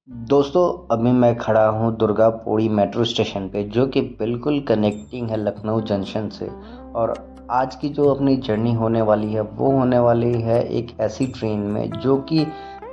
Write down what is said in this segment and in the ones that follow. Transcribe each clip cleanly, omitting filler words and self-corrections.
दोस्तों, अभी मैं खड़ा हूँ दुर्गापुरी मेट्रो स्टेशन पे, जो कि बिल्कुल कनेक्टिंग है लखनऊ जंक्शन से। और आज की जो अपनी जर्नी होने वाली है वो होने वाली है एक ऐसी ट्रेन में जो कि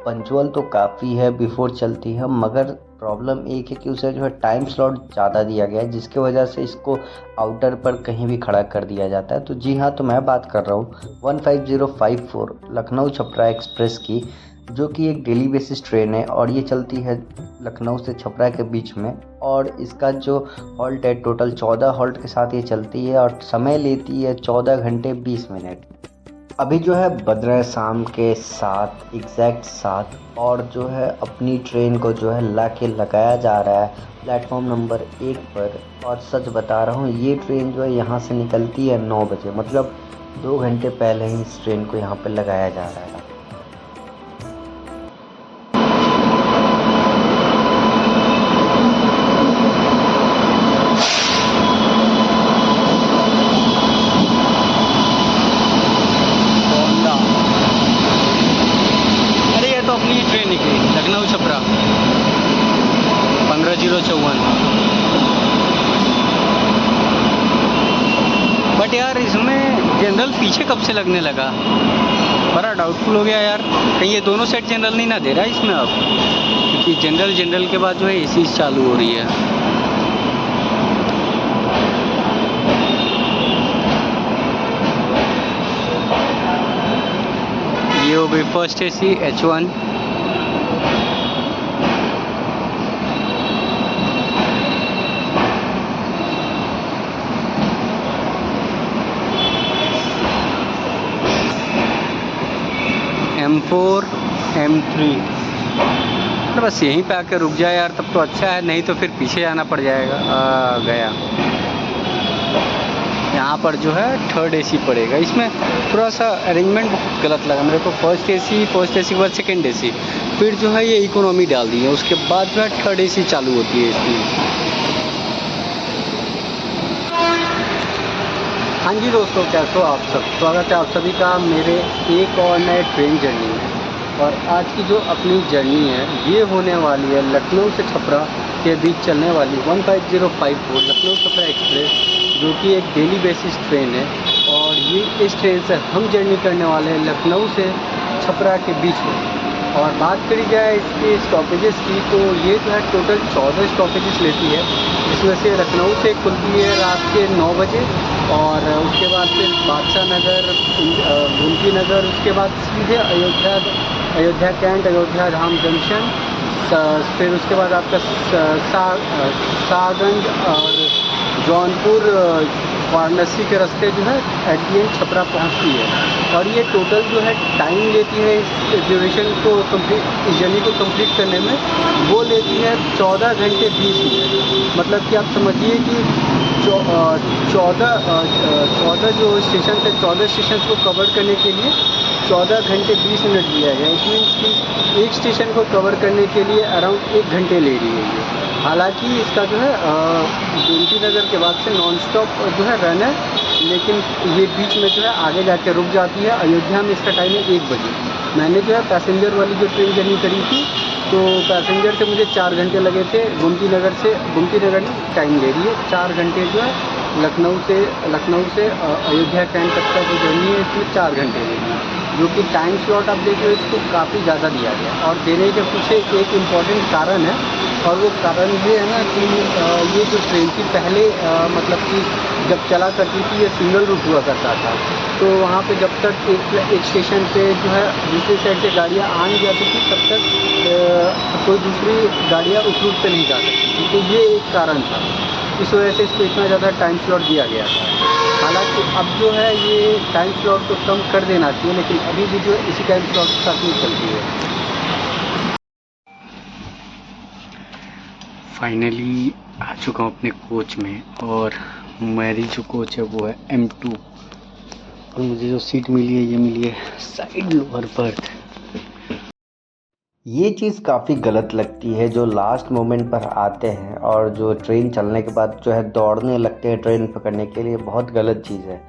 पंक्चुअल तो काफ़ी है, बिफोर चलती है, मगर प्रॉब्लम एक है कि उसे जो है टाइम स्लॉट ज़्यादा दिया गया है, जिसकी वजह से इसको आउटर पर कहीं भी खड़ा कर दिया जाता है। तो जी हाँ, तो मैं बात कर रहा हूँ 15054 लखनऊ छपरा एक्सप्रेस की, जो कि एक डेली बेसिस ट्रेन है और ये चलती है लखनऊ से छपरा के बीच में। और इसका जो हॉल्ट है, टोटल 14 हॉल्ट के साथ ये चलती है और समय लेती है 14 घंटे 20 मिनट। अभी जो है बज रहा है शाम के 7 एग्जैक्ट 7, और जो है अपनी ट्रेन को जो है लगाया जा रहा है प्लेटफॉर्म नंबर 1 पर। और सच बता रहा हूँ, ये ट्रेन जो है यहाँ से निकलती है 9 बजे, मतलब 2 घंटे पहले ही इस ट्रेन को यहाँ पर लगाया जा रहा है। होंडा। अरे ये तो अपनी ही ट्रेन निकली लखनऊ छपरा 15:54। बट यार इसमें जनरल पीछे कब से लगने लगा, बड़ा डाउटफुल हो गया यार। कहीं ये दोनों सेट जनरल नहीं ना दे रहा है इसमें अब, क्योंकि जनरल के बाद जो है एसी चालू हो रही है। ये हो गई first AC H1। M4 M3। तो बस यहीं पे आके रुक जाए यार, तब तो अच्छा है, नहीं तो फिर पीछे आना पड़ जाएगा। गया यहाँ पर जो है थर्ड एसी पड़ेगा। इसमें थोड़ा सा अरेंजमेंट बहुत गलत लगा मेरे को। फर्स्ट एसी के बाद सेकंड एसी, फिर जो है ये इकोनॉमी डाल दी है, उसके बाद जो है थर्ड एसी चालू होती है इसमें। हाँ जी दोस्तों, कैसे हो आप सब। स्वागत है आप सभी का मेरे एक और नए ट्रेन जर्नी में। और आज की जो अपनी जर्नी है ये होने वाली है लखनऊ से छपरा के बीच चलने वाली 15054 लखनऊ छपरा एक्सप्रेस, जो कि एक डेली बेसिस ट्रेन है। और ये इस ट्रेन से हम जर्नी करने वाले हैं लखनऊ से छपरा के बीच में। और बात करी जाए इसके स्टॉपेजेस की, तो ये जो है टोटल 14 स्टॉपेजेस लेती है, जिसमें से लखनऊ से खुलती है रात के 9 बजे, और उसके बाद फिर बादशाह नगर, गोमती नगर, उसके बाद सीधे अयोध्या कैंट, अयोध्या धाम जंक्शन, फिर उसके बाद आपका सागंज और जौनपुर वाराणसी के रास्ते जो है एट दी एंड छपरा पहुंचती है। और ये टोटल जो है टाइम लेती है इस ड्यूरेशन को कंप्लीट, इस जर्नी को कंप्लीट करने में, वो लेती है 14 घंटे 20 मिनट। मतलब कि आप समझिए कि 14 जो स्टेशन थे, 14 स्टेशन को कवर करने के लिए 14 घंटे 20 मिनट लिया गया। इट मीन्स कि एक स्टेशन को कवर करने के लिए अराउंड 1 घंटे ले रही है ये। हालांकि इसका जो है गोमती नगर के बाद से नॉन स्टॉप जो है रन है, लेकिन ये बीच में जो है आगे जाके रुक जाती है। अयोध्या में इसका टाइम है 1 बजे। मैंने जो है पैसेंजर वाली जो ट्रेन जर्नी करी थी, तो पैसेंजर से मुझे 4 घंटे लगे थे। गोमती नगर टाइम ले रही है 4 घंटे जो है। लखनऊ से अयोध्या कैंट तक का जो जर्नी है इसमें 4 घंटे ले रही है, जो कि टाइम स्लॉट आप देखिए इसको काफ़ी ज़्यादा दिया गया। और देने के पीछे एक इम्पॉर्टेंट कारण है, और वो कारण ये है ना कि ये जो ट्रेन थी पहले मतलब कि जब चला करती थी ये सिंगल रूट हुआ करता था। तो वहाँ पे जब तक एक स्टेशन पे जो है दूसरी साइड से गाड़ियाँ आ नहीं जाती थी, तब तक कोई दूसरी गाड़ियाँ उस रूट पे नहीं जा सकती थी। तो ये एक कारण था, इस वजह से इसको इतना ज़्यादा टाइम स्लॉट दिया गया था। हालांकि अब जो है ये टाइम स्लॉट को कम कर देना चाहिए, लेकिन अभी भी जो है इसी टाइम स्लॉट के साथ नहीं चलती है। फाइनली आ चुका हूँ अपने कोच में, और मेरी जो कोच है वो है M2, और मुझे जो सीट मिली है ये मिली है साइड लोअर बर्थ। ये चीज़ काफ़ी गलत लगती है, जो लास्ट मोमेंट पर आते हैं और जो ट्रेन चलने के बाद जो है दौड़ने लगते हैं ट्रेन पकड़ने के लिए, बहुत गलत चीज़ है।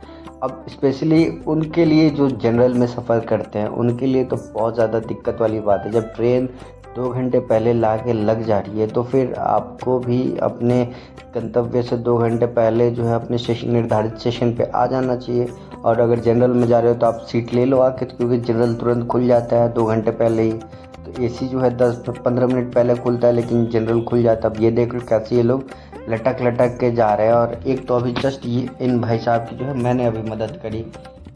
अब स्पेशली उनके लिए जो जनरल में सफ़र करते हैं, उनके लिए तो बहुत ज़्यादा दिक्कत वाली बात है। जब ट्रेन 2 घंटे पहले ला के लग जा रही है, तो फिर आपको भी अपने गंतव्य से 2 घंटे पहले जो है अपने स्टेशन, निर्धारित स्टेशन पे आ जाना चाहिए। और अगर जनरल में जा रहे हो तो आप सीट ले लो आके, क्योंकि जनरल तुरंत खुल जाता है 2 घंटे पहले ही। तो एसी जो है 10-15 मिनट पहले खुलता है, लेकिन जनरल खुल जाता है। अब ये देख लो कैसे ये लोग लटक लटक के जा रहे हैं। और एक तो अभी जस्ट ये इन भाई साहब की जो है मैंने अभी मदद करी,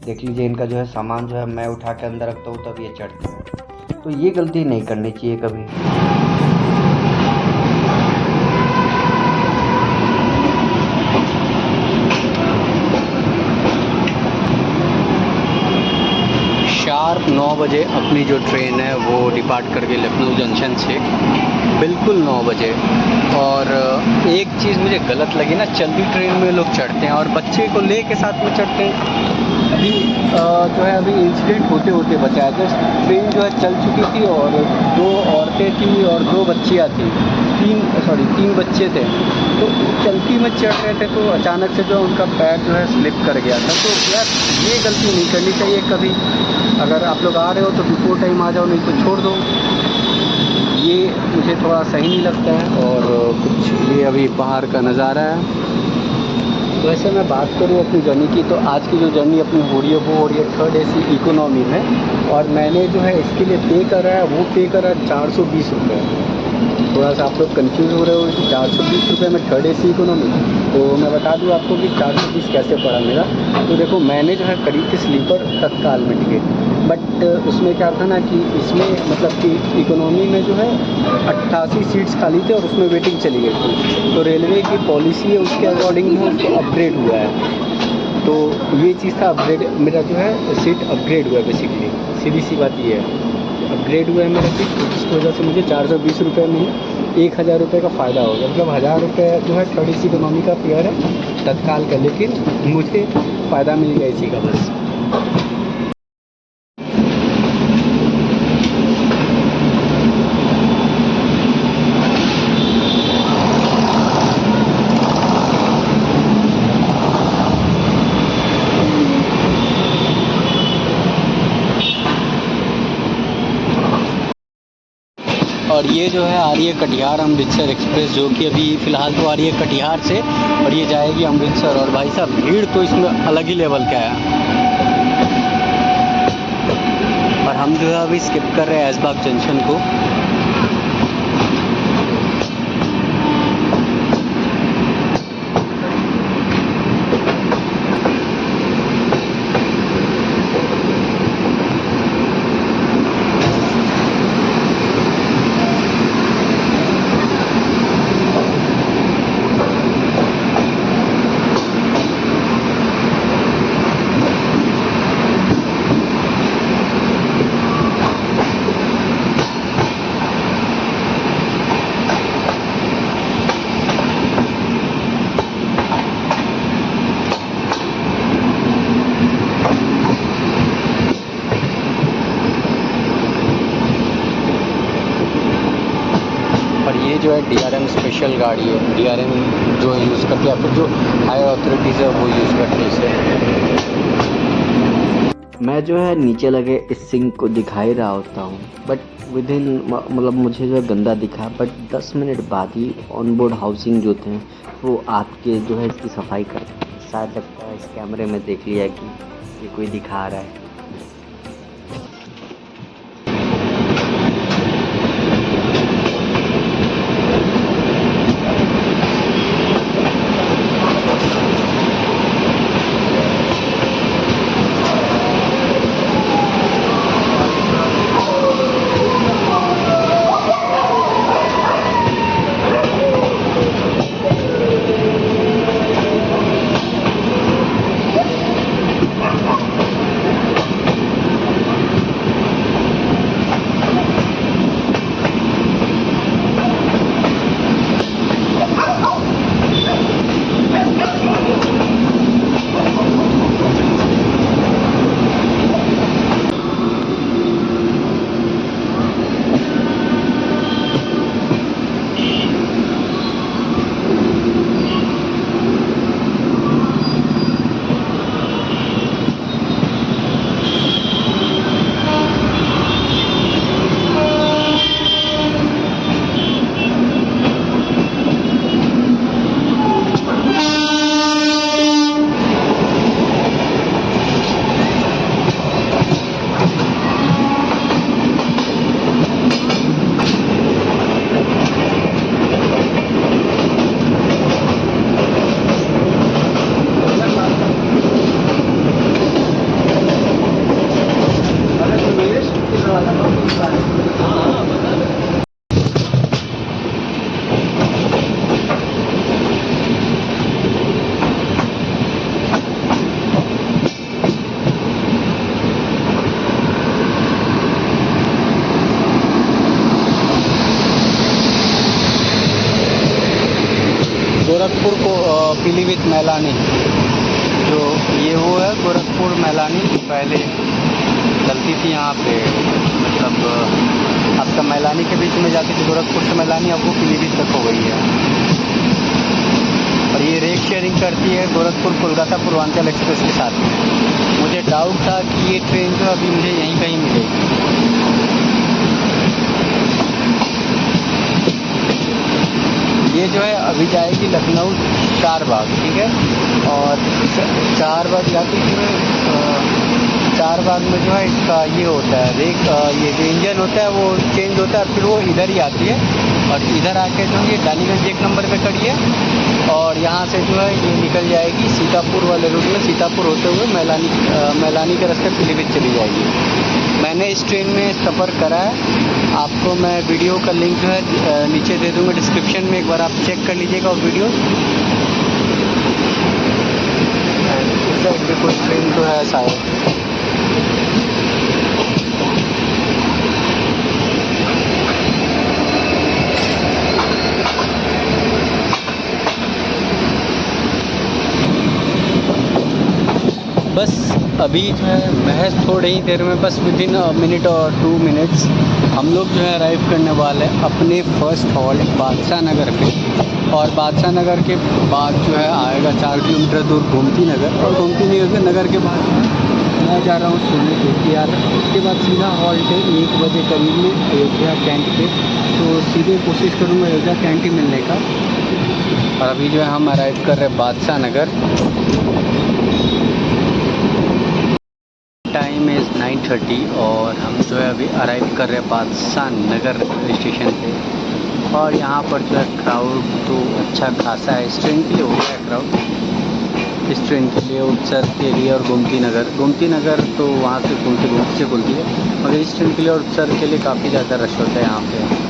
देख लीजिए इनका जो है सामान जो है मैं उठा के अंदर रखता हूँ तब ये चढ़ते हैं। तो ये गलती नहीं करनी चाहिए कभी। शार्प 9 बजे अपनी जो ट्रेन है वो डिपार्ट करके लखनऊ जंक्शन से, बिल्कुल 9 बजे। और एक चीज़ मुझे गलत लगी ना, चलती ट्रेन में लोग चढ़ते हैं और बच्चे को ले के साथ में चढ़ते हैं। अभी जो है अभी इंसिडेंट होते होते बचा है। जस्ट ट्रेन जो है चल चुकी थी और 2 औरतें थी और 2 बच्चियाँ थी, 3 बच्चे थे। तो चलती में चढ़ रहे थे तो अचानक से जो उनका पैर जो है स्लिप कर गया था। तो यार ये गलती नहीं करनी चाहिए कभी। अगर आप लोग आ रहे हो तो बिफोर टाइम आ जाओ, नहीं तो छोड़ दो। ये मुझे थोड़ा सही नहीं लगता है। और कुछ ये अभी बाहर का नज़ारा है। तो ऐसे मैं बात करूँ अपनी जर्नी की, तो आज की जो जर्नी अपनी हो रही है वो हो रही है 3rd AC इकोनॉमी में। और मैंने जो है इसके लिए पे करा है, वो पे करा है 420 रुपये। थोड़ा सा आप लोग कंफ्यूज हो रहे हो कि 420 रुपये में 3rd AC इकोनॉमी। तो मैं बता दूं आपको कि 420 कैसे पड़ा मेरा। तो देखो मैंने जो है करी थी स्लीपर तत्काल में टिकट, बट उसमें क्या था ना कि इसमें मतलब कि इकोनॉमी में जो है 88 सीट्स खाली थे और उसमें वेटिंग चली गई थी। तो रेलवे की पॉलिसी है उसके अकॉर्डिंग जो उसको अपग्रेड हुआ है। तो ये चीज़ था अपग्रेड, मेरा जो है सीट अपग्रेड हुआ है बेसिकली। सीधी सी बात ये है, अपग्रेड हुआ है मेरा सीट, जिसकी वजह से मुझे 420 रुपये में 1000 रुपये का फ़ायदा हो गया। मतलब 1000 रुपये जो है 3rd AC इकोनॉमी का फेयर है तत्काल का, लेकिन मुझे फ़ायदा मिल गया इसी का बस। और ये जो है आ रही है कटिहार अमृतसर एक्सप्रेस, जो कि अभी फ़िलहाल तो आ रही है कटिहार से और ये जाएगी अमृतसर। और भाई साहब भीड़ तो इसमें अलग ही लेवल का है। और हम जो है अभी स्किप कर रहे हैं ऐशबाग जंक्शन को। ये जो है DRM स्पेशल गाड़ी है। DRM जो यूज़ करते हैं, फिर जो हायर अथॉरिटीज़ है वो यूज़ करते हैं इसे। मैं जो है नीचे लगे इस सिंक को दिखा ही रहा होता हूँ, बट विदिन मतलब मुझे जो है गंदा दिखा, बट 10 मिनट बाद ही ऑनबोर्ड हाउसिंग जो थे वो आपके जो है इसकी सफाई करते हैं। शायद लगता है इस कैमरे में देख लिया कि ये कोई दिखा रहा है। पीलीभीत मैलानी, जो ये वो है गोरखपुर मैलानी, जो पहले चलती थी यहाँ पे, मतलब आपका मैलानी के बीच में जाती थी गोरखपुर से मैलानी, अब वो पीलीभीत तक हो गई है। और ये रेक शेयरिंग करती है गोरखपुर कोलकाता पूर्वांचल एक्सप्रेस के साथ में। मुझे डाउट था कि ये ट्रेन जो अभी मुझे यहीं कहीं मिलेगी। ये जो है अभी जाएगी लखनऊ चारबाग, ठीक है, और चारबाग जाती है, चारबाग में जो है इसका ये होता है रेक, ये जो इंजन होता है वो चेंज होता है, फिर वो इधर ही आती है और इधर आके जो ये डालीगंज 1 नंबर पे खड़ी है और यहाँ से जो है ये निकल जाएगी सीतापुर वाले रूट में, सीतापुर होते हुए मैलानी के रास्ते पीलीभीत चली जाएगी। मैंने इस ट्रेन में सफ़र करा है, आपको मैं वीडियो का लिंक जो है नीचे दे दूँगा डिस्क्रिप्शन में, एक बार आप चेक कर लीजिएगा वो वीडियो। इस साइड पे कोई ट्रेन तो है शायद। बस अभी जो है महज थोड़ी ही देर में, बस विद इन मिनट और 2 मिनट्स हम लोग जो है अराइव करने वाले हैं अपने फर्स्ट हॉल्ट बादशाह नगर पे। और बादशाह नगर के बाद जो है आएगा 4 किलोमीटर दूर गोमती नगर, और गोमती नगर के बाद मैं जा रहा हूँ सोने के यार। उसके बाद सीधा हॉल्ट है 1 बजे करीब में अयोध्या कैंट पे, तो सीधे कोशिश करूँगा अयोध्या कैंट ही मिलने का। और अभी जो है हम अराइव कर रहे हैं बादशाह नगर। टाइम इज़ 9:30 और हम जो है अभी अराइव कर रहे हैं बादशाह नगर स्टेशन पे। और यहाँ पर जो है क्राउड तो अच्छा खासा है, इस ट्रेन के लिए हो गया है क्राउड, इस ट्रेन के लिए उत्सर्ग के लिए। और गोमती नगर तो वहाँ से गोमती से खुलती है, मगर इस ट्रेन के लिए और उत्सर्ग के लिए काफ़ी ज़्यादा रश होता है यहाँ पे।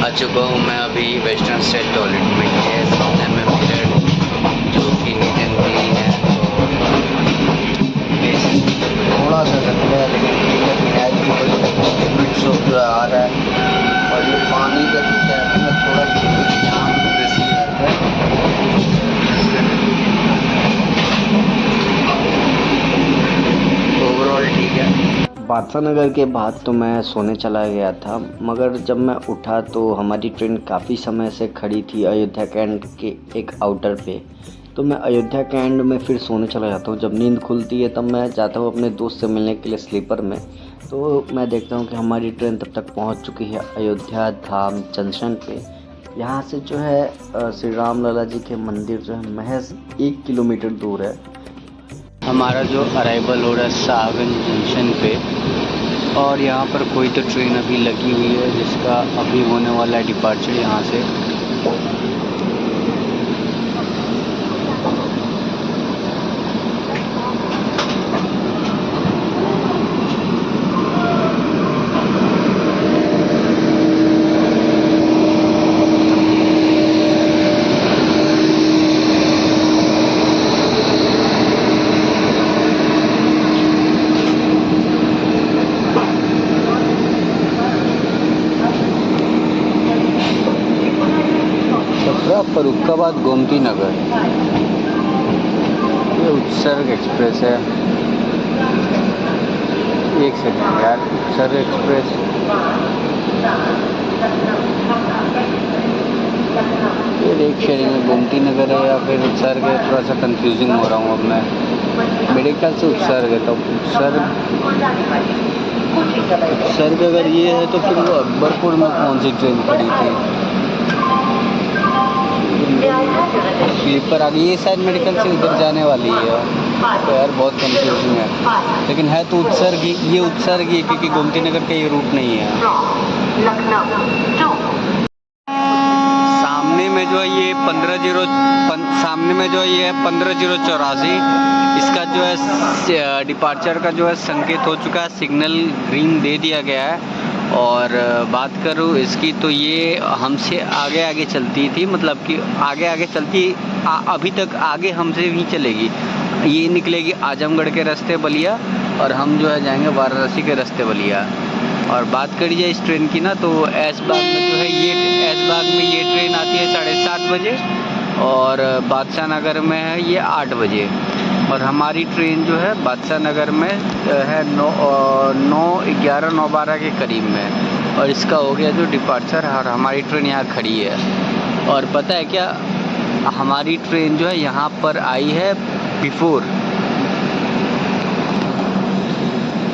आ चुका हूँ मैं अभी वेस्टर्न स्टाइल टॉयलेट में। ये सामने में मिरर जो कि नीट एंड क्लीन है, थोड़ा सा गंदा है लेकिन लिक्विड सोप जो आ रहा है। और ये पानी का जो टैप है थोड़ा यहाँ रिस्की रहता है। ओवरऑल ठीक है। बादशाह नगर के बाद तो मैं सोने चला गया था, मगर जब मैं उठा तो हमारी ट्रेन काफ़ी समय से खड़ी थी अयोध्या कैंट के एक आउटर पे। तो मैं अयोध्या कैंट में फिर सोने चला जाता हूँ। जब नींद खुलती है तब मैं जाता हूँ अपने दोस्त से मिलने के लिए स्लीपर में। तो मैं देखता हूँ कि हमारी ट्रेन तब तक पहुँच चुकी है अयोध्या धाम जंक्शन पे। यहाँ से जो है श्री राम लला जी के मंदिर जो है महज 1 किलोमीटर दूर है। हमारा जो अराइवल हो रहा है शाहगंज जंक्शन पे, और यहाँ पर कोई तो ट्रेन अभी लगी हुई है जिसका अभी होने वाला है डिपार्चर यहाँ से। फर्रुखाबाद गोमती नगर, ये उत्सर्ग एक्सप्रेस है। एक सेकंड यार, उत्सर्ग एक्सप्रेस ये रेक शेयरिंग में गोमती नगर है या फिर उत्सर्ग है, थोड़ा सा कंफ्यूजिंग हो रहा हूँ अब मैं। मेरे ख्याल से उत्सर्ग है। तो उत्सर्ग अगर ये है तो फिर वो अकबरपुर में कौन सी ट्रेन खड़ी थी? स्लीपर आ गई, ये शायद मेडिकल से उधर जाने वाली है। तो यार बहुत कंफ्यूजिंग है, लेकिन है तो उत्सर्ग ही, ये उत्सर्ग ही, क्योंकि गोमती नगर का ये रूट नहीं है। सामने में जो है ये 15084, इसका जो है डिपार्चर का जो है संकेत हो चुका है, सिग्नल ग्रीन दे दिया गया है। और बात करूँ इसकी तो ये हमसे आगे आगे चलती थी, मतलब कि आगे आगे चलती, अभी तक आगे हमसे भी चलेगी। ये निकलेगी आजमगढ़ के रास्ते बलिया और हम जो है जाएंगे वाराणसी के रास्ते बलिया। और बात करी जाए इस ट्रेन की ना, तो ऐशबाग में जो है ये ट्रेन आती है 7:30 बजे और बादशाह नगर में है ये 8 बजे। और हमारी ट्रेन जो है बादशाह नगर में है 9:12 के करीब में, और इसका हो गया जो डिपार्चर, और हमारी ट्रेन यहाँ खड़ी है। और पता है क्या, हमारी ट्रेन जो है यहाँ पर आई है बिफोर,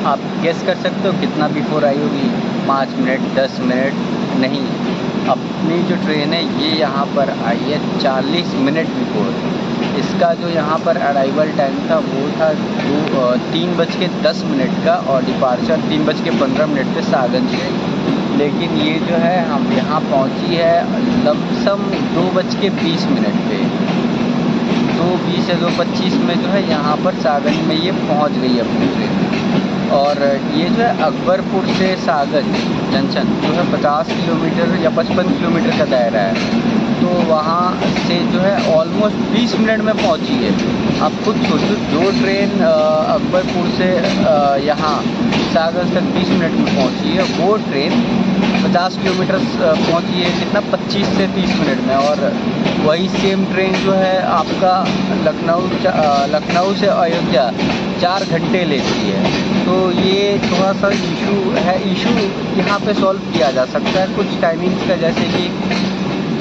आप गेस कर सकते हो कितना बिफोर आई होगी? 5 मिनट, 10 मिनट? नहीं, अपनी जो ट्रेन है ये यहाँ पर आई है 40 मिनट बिफोर। इसका जो यहाँ पर अराइवल टाइम था वो था 3:10 का, और डिपार्चर 3:15 पे सागंज से। लेकिन ये जो है हम यहाँ पहुँची है लमसम 2:20 पे, 2:20 या 2:25 में जो है यहाँ पर सागंज में ये पहुँच गई अपनी ट्रेन। और ये जो है अकबरपुर से सागंज जंक्शन जो है 50 किलोमीटर या 55 किलोमीटर का दायरा है, तो वहाँ से जो है ऑलमोस्ट 20 मिनट में पहुँची है। आप खुद सोचो, जो ट्रेन अकबरपुर से यहाँ सागंज तक 20 मिनट में पहुँची है, वो ट्रेन 50 किलोमीटर पहुँची है कितना, 25 से 30 मिनट में। और वही सेम ट्रेन जो है आपका लखनऊ से अयोध्या 4 घंटे लेती है। तो ये थोड़ा सा इशू यहाँ पे सॉल्व किया जा सकता है कुछ टाइमिंग्स का, जैसे कि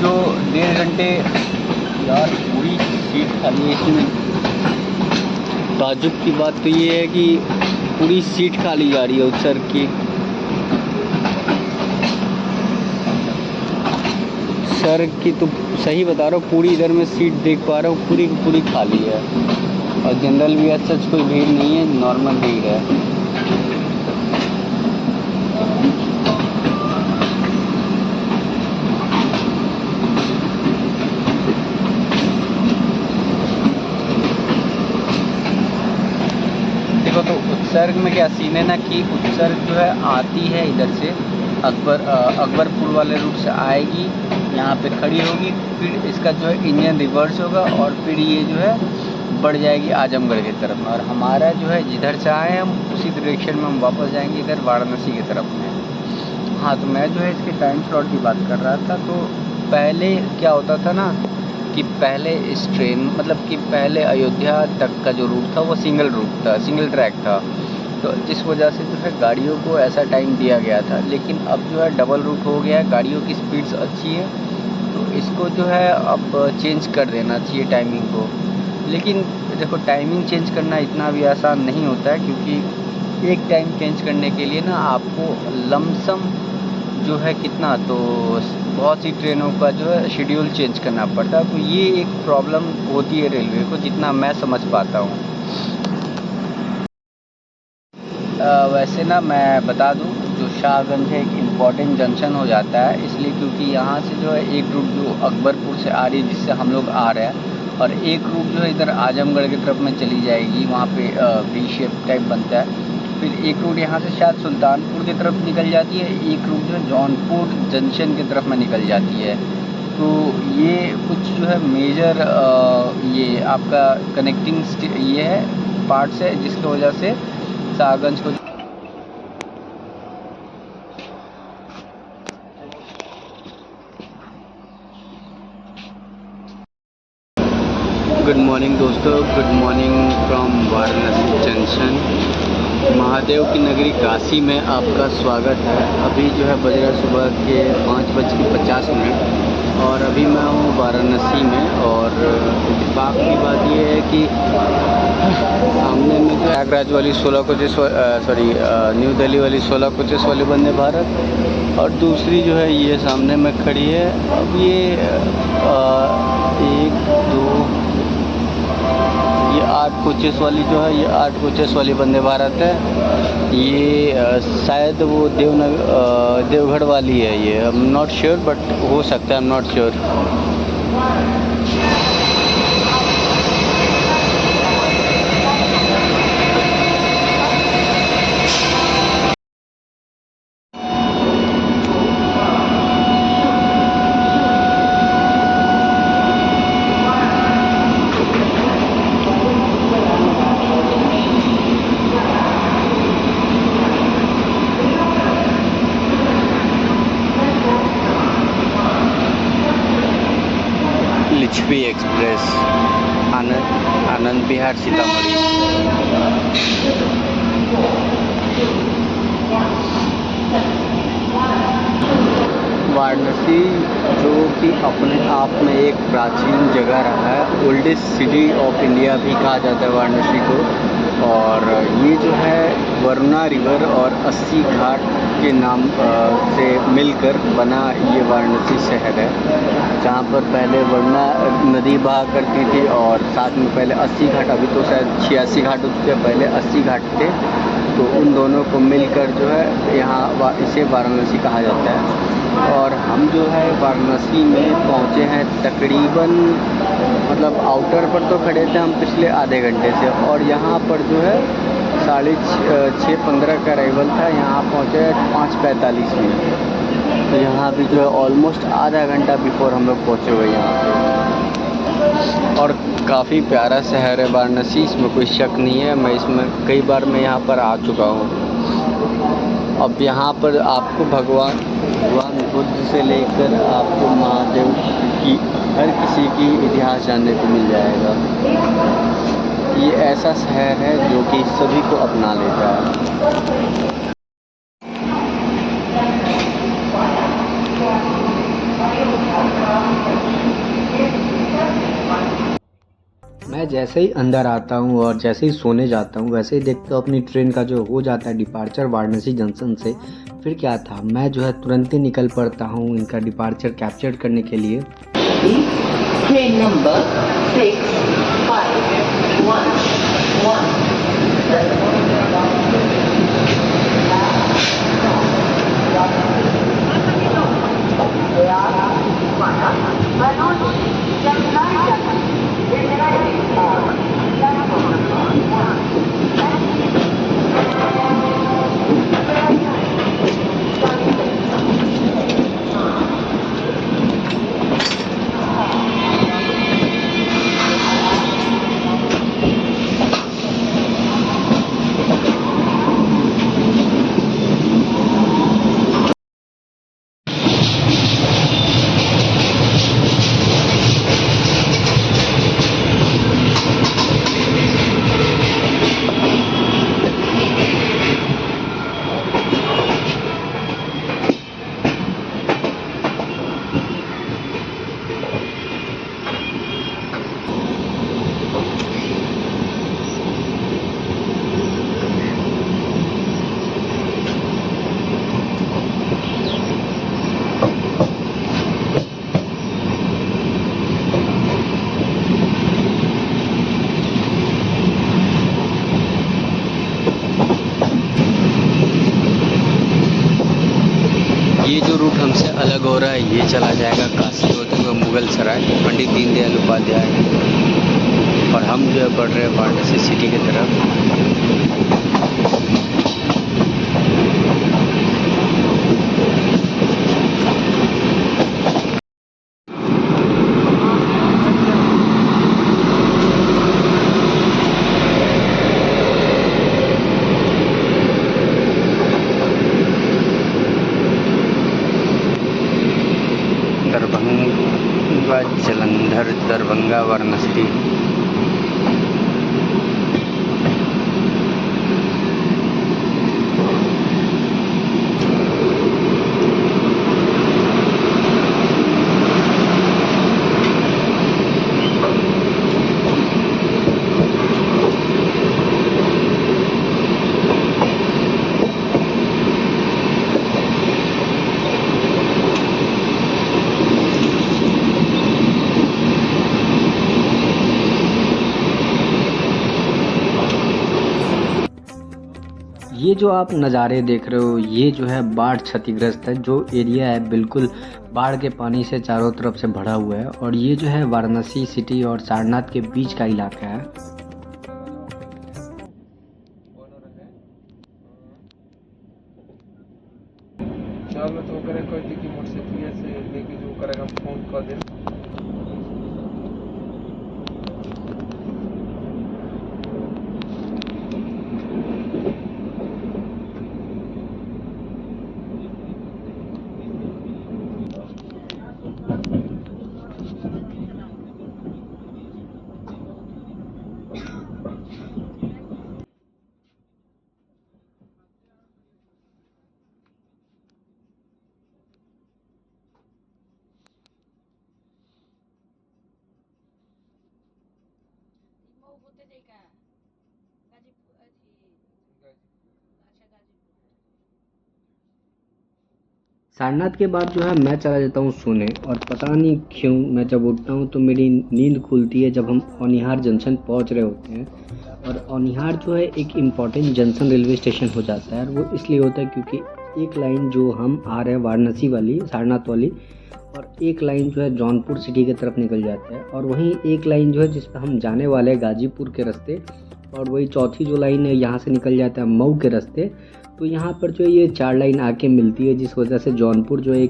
जो 1.5 घंटे, यार पूरी सीट खाली है इसमें। ताजुब की बात तो ये है कि पूरी सीट खाली जा रही है उत्सर्ग की। उत्सर्ग की तो सही बता रहा हूँ, पूरी इधर में सीट देख पा रहा हूँ, पूरी की पूरी खाली है। और जनरल भी आज सच कोई भीड़ नहीं है, नॉर्मल भीड़ है। देखो तो उत्सर्ग में क्या सीन है ना, कि उत्सर्ग जो है आती है इधर से अकबरपुर वाले रूट से आएगी, यहाँ पे खड़ी होगी, फिर इसका जो है इंजन रिवर्स होगा और फिर ये जो है बढ़ जाएगी आजमगढ़ की तरफ में। और हमारा जो है जिधर से आए हम उसी डायरेक्शन में हम वापस जाएंगे इधर वाराणसी की तरफ में। हाँ, तो मैं जो है इसके टाइम स्लॉट की बात कर रहा था। तो पहले क्या होता था ना, कि पहले इस ट्रेन मतलब कि पहले अयोध्या तक का जो रूट था वो सिंगल रूट था, सिंगल ट्रैक था, तो जिस वजह से जो है गाड़ियों को ऐसा टाइम दिया गया था। लेकिन अब जो है डबल रूट हो गया है, गाड़ियों की स्पीड्स अच्छी है, तो इसको जो है अब चेंज कर देना चाहिए टाइमिंग को। लेकिन देखो, टाइमिंग चेंज करना इतना भी आसान नहीं होता है, क्योंकि एक टाइम चेंज करने के लिए ना आपको लमसम जो है कितना, तो बहुत सी ट्रेनों का जो है शेड्यूल चेंज करना पड़ता है। तो ये एक प्रॉब्लम होती है रेलवे को, जितना मैं समझ पाता हूँ। वैसे ना मैं बता दूँ, जो शाहगंज है एक इम्पॉर्टेंट जंक्शन हो जाता है, इसलिए क्योंकि यहाँ से जो है एक रूट जो अकबरपुर से आ रही है जिससे हम लोग आ रहे हैं, और एक रूट जो है इधर आजमगढ़ की तरफ में चली जाएगी, वहाँ पे वी शेप टाइप बनता है। फिर एक रूट यहाँ से शायद सुल्तानपुर की तरफ निकल जाती है, एक रूट जो है जौनपुर जंक्शन की तरफ में निकल जाती है। तो ये कुछ जो है मेजर ये आपका कनेक्टिंग ये है पार्ट्स है, जिसकी वजह से सागंज को गुड मॉर्निंग दोस्तों, good morning from Varanasi junction. Mahadev की नगरी काशी में आपका स्वागत है। अभी जो है बज रहा सुबह के 5:50 और और अभी मैं हूँ वाराणसी में। और इत्तेफाक की बात ये है कि सामने में जो प्रयागराज वाली 16 कोचेस न्यू दिल्ली वाली 16 कोचेस वाली वंदे भारत, और दूसरी जो है ये सामने में खड़ी है। अब ये 1 2 ये 8 कोचेस वाली जो है, ये 8 कोचेस वाली वंदे भारत है। ये शायद वो देवगढ़ वाली है। ये I am not sure, but हो सकता है, I am not sure. Lichchavi express Anand Vihar Sitamarhi. Varanasi जो कि अपने आप में एक प्राचीन जगह रहा है, ओल्डेस्ट सिटी ऑफ इंडिया भी कहा जाता है वाराणसी को। और ये जो है वरुणा रिवर और 80 घाट के नाम से मिलकर बना ये वाराणसी शहर है, जहाँ पर पहले वरुणा नदी बहा करती थी और साथ में पहले 80 घाट, अभी तो शायद 86 घाट हो चुके हैं, पहले 80 घाट थे। तो उन दोनों को मिलकर जो है यहाँ इसे वाराणसी कहा जाता है। और हम जो है वाराणसी में पहुँचे हैं तकरीबन, मतलब आउटर पर तो खड़े थे हम पिछले आधे घंटे से, और यहाँ पर जो है 6:15 का अराइवल था। यहाँ पहुँचे 5:45 में। तो यहाँ भी जो है ऑलमोस्ट आधा घंटा बिफोर हम लोग पहुँचे हुए यहाँ पे। और काफ़ी प्यारा शहर है वाराणसी, इसमें कोई शक नहीं है। मैं इसमें कई बार मैं यहाँ पर आ चुका हूँ। अब यहाँ पर आपको भगवान बुद्ध से लेकर आपको महादेव की हर किसी की इतिहास जानने को मिल जाएगा। ये ऐसा शहर है जो कि सभी को अपना लेता है। मैं जैसे ही अंदर आता हूँ और जैसे ही सोने जाता हूँ, वैसे ही देखता हूँ अपनी ट्रेन का जो हो जाता है डिपार्चर वाराणसी जंक्शन से। फिर क्या था, मैं जो है तुरंत ही निकल पड़ता हूँ इनका डिपार्चर कैप्चर करने के लिए। ट्रेन नंबर है, ये चला जाएगा काशी होते हुए मुगल सराय, पंडित दीनदयाल उपाध्याय। और हम जो है बढ़ रहे हैं वाराणसी सिटी की तरफ। दरभंगा जलंधर, दरभंगा वाराणसी। ये जो आप नज़ारे देख रहे हो ये जो है बाढ़ क्षतिग्रस्त है। जो एरिया है बिल्कुल बाढ़ के पानी से चारों तरफ से भरा हुआ है और ये जो है वाराणसी सिटी और सारनाथ के बीच का इलाका है। चलो तो करे कोई दिक्कत मोटरसाइकिल से लेके जो करेगा हम फोन कर दे। सारनाथ के बाद जो है मैं चला जाता हूँ सोने और पता नहीं क्यों मैं जब उठता हूँ तो मेरी नींद खुलती है जब हम औनिहार जंक्शन पहुँच रहे होते हैं। और औनिहार जो है एक इम्पॉर्टेंट जंक्शन रेलवे स्टेशन हो जाता है और वो इसलिए होता है क्योंकि एक लाइन जो हम आ रहे हैं वाराणसी वाली सारनाथ वाली और एक लाइन जो है जौनपुर सिटी की तरफ निकल जाता है और वहीं एक लाइन जो है जिस पर हम जाने वाले हैं गाजीपुर के रास्ते और वही चौथी जो लाइन है यहाँ से निकल जाता है मऊ के रास्ते। तो यहाँ पर जो ये 4 लाइन आके मिलती है जिस वजह से जौनपुर जो है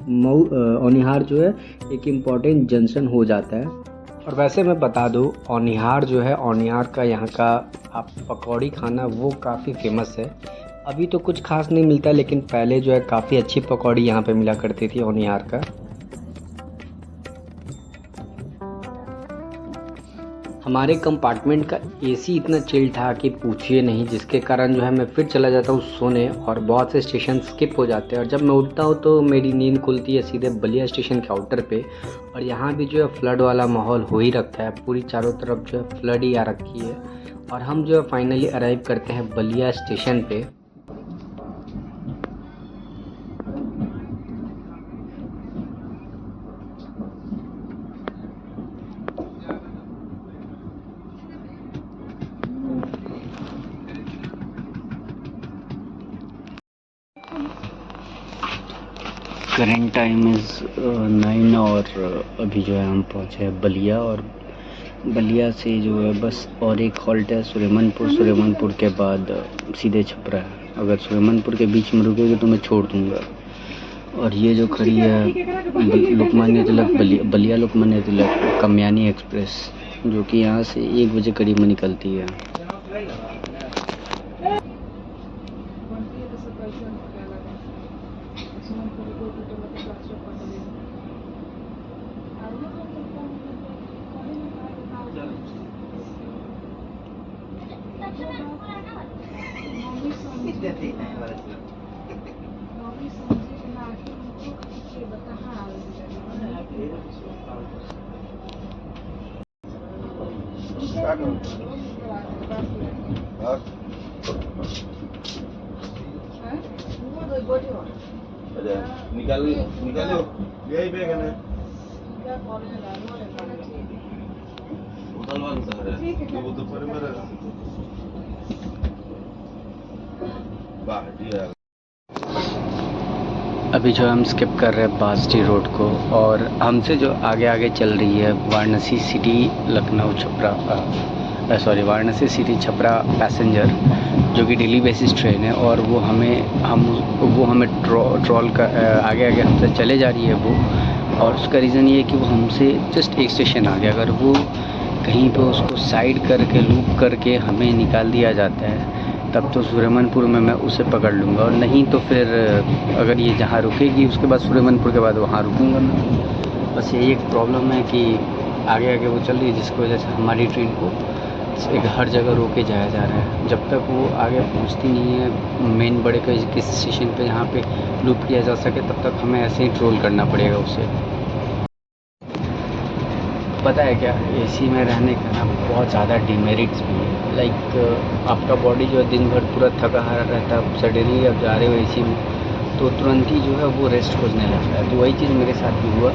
मऊ औनिहार जो है एक इम्पॉर्टेंट जंक्शन हो जाता है। और वैसे मैं बता दूँ औनिहार जो है औनिहार का यहाँ का आप पकौड़ी खाना वो काफ़ी फेमस है। अभी तो कुछ खास नहीं मिलता लेकिन पहले जो है काफ़ी अच्छी पकौड़ी यहाँ पे मिला करती थी औनिहार का। हमारे कंपार्टमेंट का एसी इतना चिल था कि पूछिए नहीं, जिसके कारण जो है मैं फिर चला जाता हूँ सोने और बहुत से स्टेशन स्किप हो जाते हैं और जब मैं उठता हूँ तो मेरी नींद खुलती है सीधे बलिया स्टेशन के आउटर पे। और यहाँ भी जो है फ्लड वाला माहौल हो ही रखा है, पूरी चारों तरफ जो है फ्लड ही आ रखी है और हम जो है फाइनली अराइव करते हैं बलिया स्टेशन पे। करेंट टाइम इज़ 9 और अभी जो है हम पहुँचे हैं बलिया और बलिया से जो है बस और एक हॉल्ट है सुरेमनपुर के बाद सीधे छपरा है। अगर सुरेमनपुर के बीच में रुकेगी तो मैं छोड़ दूँगा। और ये जो खड़ी है लोकमान्य तिलक बलिया लोकमान्य तिलक कामयानी एक्सप्रेस जो कि यहाँ से 1 बजे करीब में निकलती है। निकालो यही बैग है ना वो तो पर मेरा अभी जो हम स्किप कर रहे हैं बास्टी रोड को और हमसे जो आगे चल रही है Varanasi city Lucknow Chhapra Varanasi city Chhapra passenger जो कि डेली बेसिस ट्रेन है और वो हमें ट्रॉल का आगे हमसे चले जा रही है वो। और उसका रीज़न ये है कि वो हमसे जस्ट एक स्टेशन आगे अगर वो कहीं पे उसको साइड करके लूप करके हमें निकाल दिया जाता है तब तो सुरेमनपुर में मैं उसे पकड़ लूँगा और नहीं तो फिर अगर ये जहाँ रुकेगी उसके बाद सुरेमनपुर के बाद वहाँ रुकूँगा मैं। बस यही एक प्रॉब्लम है कि आगे वो चल रही है जिसकी वजह से हमारी ट्रेन को एक हर जगह रोके जाया जा रहा है। जब तक वो आगे पहुंचती नहीं है मेन बड़े किस स्टेशन पे जहाँ पे लूप किया जा सके तब तक हमें ऐसे ही ट्रोल करना पड़ेगा उसे। पता है क्या, एसी में रहने का ना बहुत ज़्यादा डिमेरिट्स भी है। लाइक आपका बॉडी जो है दिन भर पूरा थका हारा रहता है, सडनली आप जा रहे हो एसी में तो तुरंत ही जो है वो रेस्ट खोजने लगता है। तो वही चीज़ मेरे साथ भी हुआ।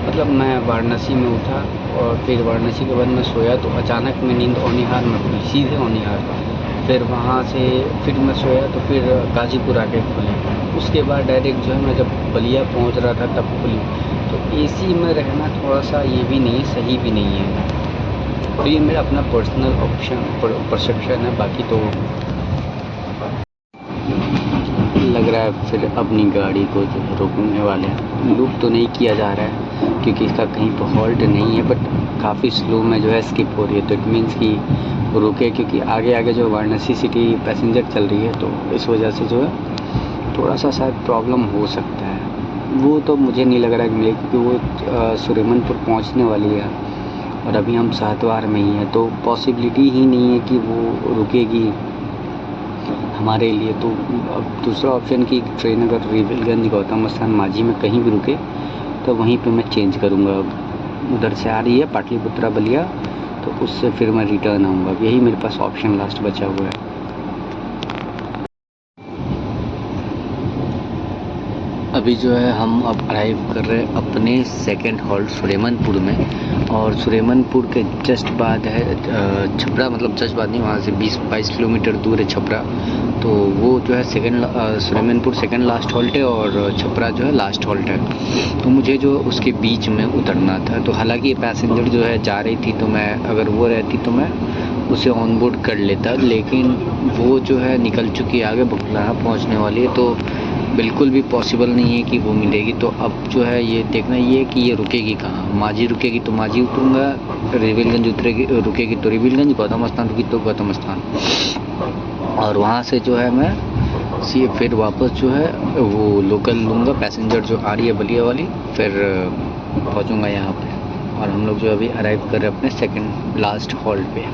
मतलब मैं वाराणसी में उठा और फिर वाराणसी के बाद मैं सोया तो अचानक में नींद औनिहार में हुई, सीधे औनिहार। फिर वहाँ से फिर मैं सोया तो फिर गाजीपुर आके खुली। उसके बाद डायरेक्ट जो है मैं जब बलिया पहुँच रहा था तब खुली। तो एसी में रहना थोड़ा सा ये भी नहीं है, सही भी नहीं है। तो ये मेरा अपना पर्सनल परसेप्शन है। बाकी तो लग रहा है फिर अपनी गाड़ी को जो रोकने वाले हैं। लूप तो नहीं किया जा रहा है क्योंकि इसका कहीं पर हॉल्ट नहीं है, बट काफ़ी स्लो में जो है स्किप हो रही है। तो इट मीन्स कि रुके, क्योंकि आगे आगे जो वाराणसी सिटी पैसेंजर चल रही है, तो इस वजह से जो है थोड़ा सा शायद प्रॉब्लम हो सकता है। वो तो मुझे नहीं लग रहा है कि क्योंकि वो सुरेमनपुर पहुंचने वाली है और अभी हम सातवार में ही हैं, तो पॉसिबिलिटी ही नहीं है कि वो रुकेगी हमारे लिए। तो अब दूसरा ऑप्शन कि ट्रेन अगर रिविलगंज, गौतम स्थान, माझी में कहीं भी रुके तो वहीं पे मैं चेंज करूँगा। अब उधर से आ रही है पाटलिपुत्रा बलिया, तो उससे फिर मैं रिटर्न आऊँगा। यही मेरे पास ऑप्शन लास्ट बचा हुआ है। अभी जो है हम अब अराइव कर रहे हैं अपने सेकंड हॉल्ट सुरेमनपुर में, और सुरेमनपुर के जस्ट बाद है छपरा, मतलब जस्ट बाद नहीं, वहाँ से 20-22 किलोमीटर दूर है छपरा। तो वो जो है सुरेमनपुर सेकंड लास्ट हॉल्ट है और छपरा जो है लास्ट हॉल्ट है। तो मुझे जो उसके बीच में उतरना था, तो हालांकि पैसेंजर जो है जा रही थी, तो मैं अगर वो रहती तो मैं उसे ऑन बोर्ड कर लेता, लेकिन वो जो है निकल चुकी है आगे, बकुलाहा पहुँचने वाली है, तो बिल्कुल भी पॉसिबल नहीं है कि वो मिलेगी। तो अब जो है ये देखना ये है कि ये रुकेगी कहाँ। माझी रुकेगी तो माझी उतरूँगा, रिविलगंज रुकेगी तो रिविलगंज, गौतम स्थान रुकी तो गौतम स्थान, और वहाँ से जो है मैं फिर वापस जो है वो लोकल लूँगा, पैसेंजर जो आ रही है बलिया वाली, फिर पहुँचूँगा यहाँ पे। और हम लोग जो अभी अराइव कर रहे हैं अपने सेकंड लास्ट हॉल्ट पे।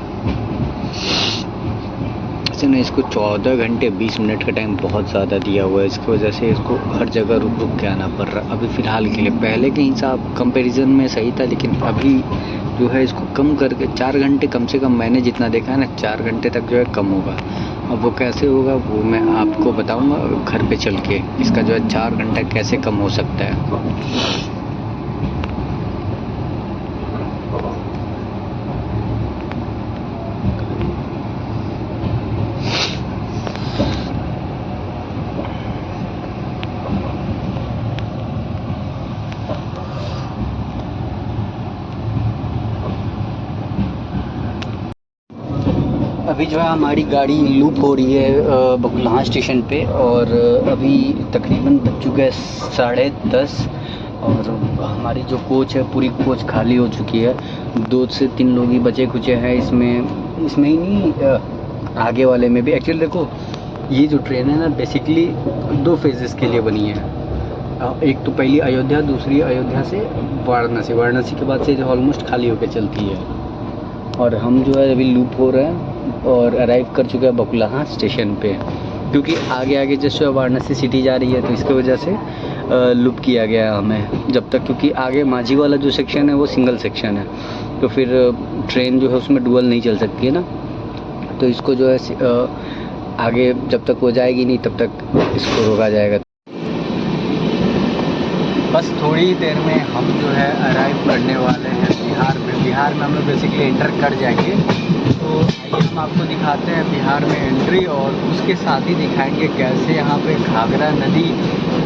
इसने इसको 14 घंटे 20 मिनट का टाइम बहुत ज़्यादा दिया हुआ है, इसकी वजह से इसको हर जगह रुक रुक के आना पड़ रहा है अभी फ़िलहाल के लिए। पहले के हिसाब कंपैरिजन में सही था, लेकिन अभी जो है इसको कम करके 4 घंटे कम से कम, मैंने जितना देखा है ना, 4 घंटे तक जो है कम होगा। अब वो कैसे होगा वो मैं आपको बताऊंगा घर पे चल के, इसका जो है 4 घंटा कैसे कम हो सकता है। अभी जो है हमारी गाड़ी लूप हो रही है बकुलाहा स्टेशन पे, और अभी तकरीबन बज चुका है 10:30, और हमारी जो कोच है पूरी कोच खाली हो चुकी है। 2 से 3 लोग ही बचे खुचे हैं इसमें ही नहीं, आगे वाले में भी। एक्चुअली देखो, ये जो ट्रेन है ना, बेसिकली 2 फेजेस के लिए बनी है। एक तो पहली अयोध्या, दूसरी अयोध्या से वाराणसी के बाद से जो ऑलमोस्ट खाली होकर चलती है। और हम जो है अभी लूप हो रहे हैं और अराइव कर चुके हैं बकुलाहा स्टेशन पे, क्योंकि आगे आगे जैसे वाराणसी सिटी जा रही है, तो इसकी वजह से लूप किया गया हमें जब तक, क्योंकि आगे माझी वाला जो सेक्शन है वो सिंगल सेक्शन है, तो फिर ट्रेन जो है उसमें डुअल नहीं चल सकती है ना। तो इसको जो है आगे जब तक वो जाएगी नहीं तब तक इसको रोका जाएगा। बस थोड़ी देर में हम जो है अराइव करने वाले हैं बिहार में हम लोग बेसिकली एंटर कर जाएंगे। तो आइए हम आपको दिखाते हैं बिहार में एंट्री, और उसके साथ ही दिखाएंगे कैसे यहाँ पे घाघरा नदी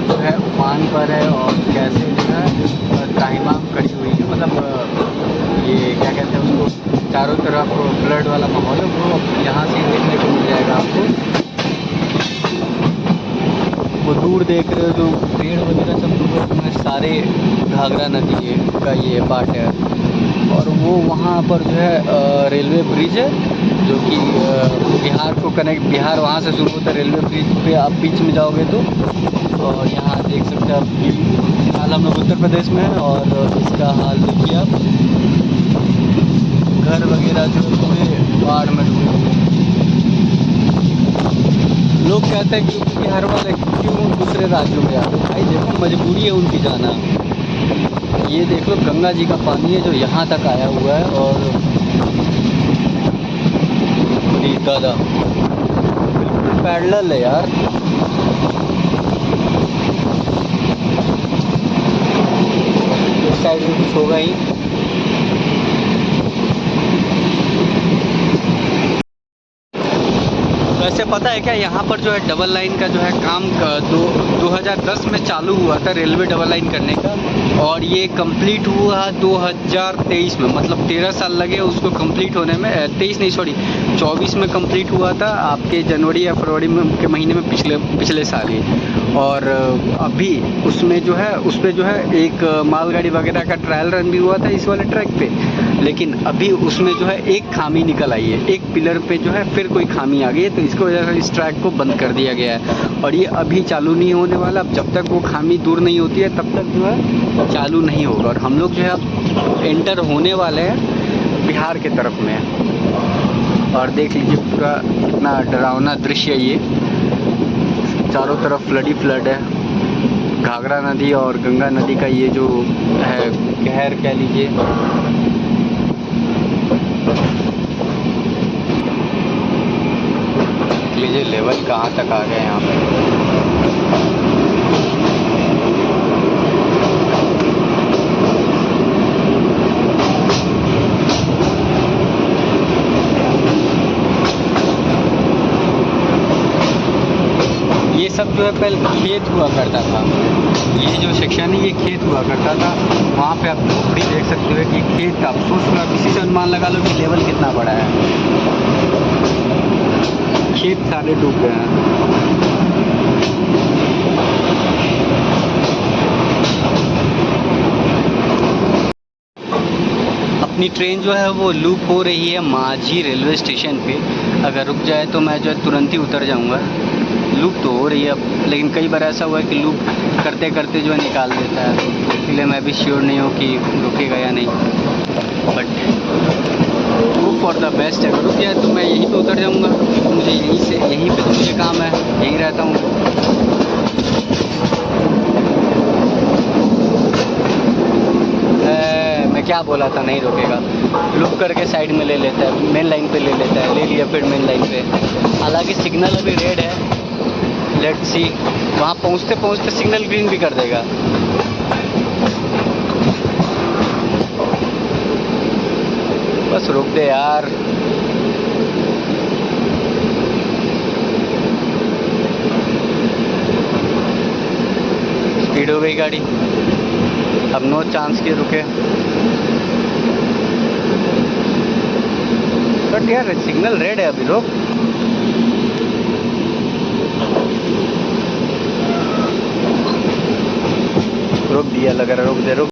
जो है उफान पर है, और कैसे जो है त्राहिमाम खड़ी हुई है, मतलब ये क्या कहते हैं उसको, चारों तरफ फ्लड वाला माहौल है, वो यहाँ से देखने को मिल जाएगा आपको। वो दूर देख रहे हो जो पेड़ वगैरह सब दूर में, सारे घाघरा नदी का ये पार्ट है। और वो वहाँ पर जो है रेलवे ब्रिज है, जो कि बिहार को कनेक्ट, बिहार वहाँ से शुरू होता है, रेलवे ब्रिज पे आप बीच में जाओगे तो। और यहाँ देख सकते हैं आप, फिलहाल हम लोग उत्तर प्रदेश में हैं, और इसका हाल देखिए आप, घर वगैरह जो पूरे बाढ़ में डूबे हुए हैं। लोग कहते हैं कि बिहार वाले क्यों दूसरे राज्यों में आते हैं। भाई देखो, मजबूरी है उनकी जाना। ये देख लो, गंगा जी का पानी है जो यहाँ तक आया हुआ है, और दादा बिल्कुल पैरेलल है यार। इस साइड में कुछ होगा ही। वैसे पता है क्या, यहाँ पर जो है डबल लाइन का जो है काम 2010 में चालू हुआ था रेलवे डबल लाइन करने का, और ये कंप्लीट हुआ 2023 में, मतलब 13 साल लगे उसको कंप्लीट होने में। 23 नहीं, सॉरी 24 में कंप्लीट हुआ था, आपके जनवरी या फरवरी में के महीने में पिछले साल ही। और अभी उसमें जो है, उस पर जो है एक मालगाड़ी वगैरह का ट्रायल रन भी हुआ था इस वाले ट्रैक पे, लेकिन अभी उसमें जो है एक खामी निकल आई है, एक पिलर पे जो है फिर कोई खामी आ गई है, तो इसकी वजह से इस ट्रैक को बंद कर दिया गया है और ये अभी चालू नहीं होने वाला। अब जब तक वो खामी दूर नहीं होती है तब तक जो है चालू नहीं होगा। और हम लोग जो है अब एंटर होने वाले हैं बिहार के तरफ में, और देख लीजिए पूरा कितना डरावना दृश्य है ये, चारों तरफ फ्लड ही फ्लड है। घाघरा नदी और गंगा नदी का ये जो है कहर कह लीजिए। लीजिए लेवल कहाँ तक आ गया यहाँ पे। ये सब जो है पहले खेत हुआ करता था, ये जो सेक्शन है ये खेत हुआ करता था। वहाँ पे आप भी देख सकते हो कि खेत, आप सोच लो, किसी से अनुमान लगा लो कि लेवल कितना बड़ा है। खेत सारे डूब गए हैं। अपनी ट्रेन जो है वो लूप हो रही है माझी रेलवे स्टेशन पे। अगर रुक जाए तो मैं जो है तुरंत ही उतर जाऊंगा। लूप तो हो रही है अब, लेकिन कई बार ऐसा हुआ है कि लूप करते करते जो है निकाल देता है, तो इसलिए मैं भी श्योर नहीं हूँ कि रुकेगा या नहीं। But hope for the best, अगर रुक जाए तो मैं यहीं पे उतर जाऊँगा, क्योंकि मुझे यहीं पे तो मुझे काम है, यहीं रहता हूँ। मैं क्या बोला था, नहीं रुकेगा, लूप करके साइड में ले लेता है, मेन लाइन पे ले लेता है, ले लिया फिर मेन लाइन पे। हालांकि सिग्नल अभी रेड है, लेट्स सी, वहाँ पहुँचते पहुँचते सिग्नल ग्रीन भी कर देगा। बस रुक दे यार। स्पीड हो गई गाड़ी, अब नो चांस के रुके। बट यार सिग्नल रेड है, अभी रुक। रुक दिया, लग रहा रुक दे, रुक।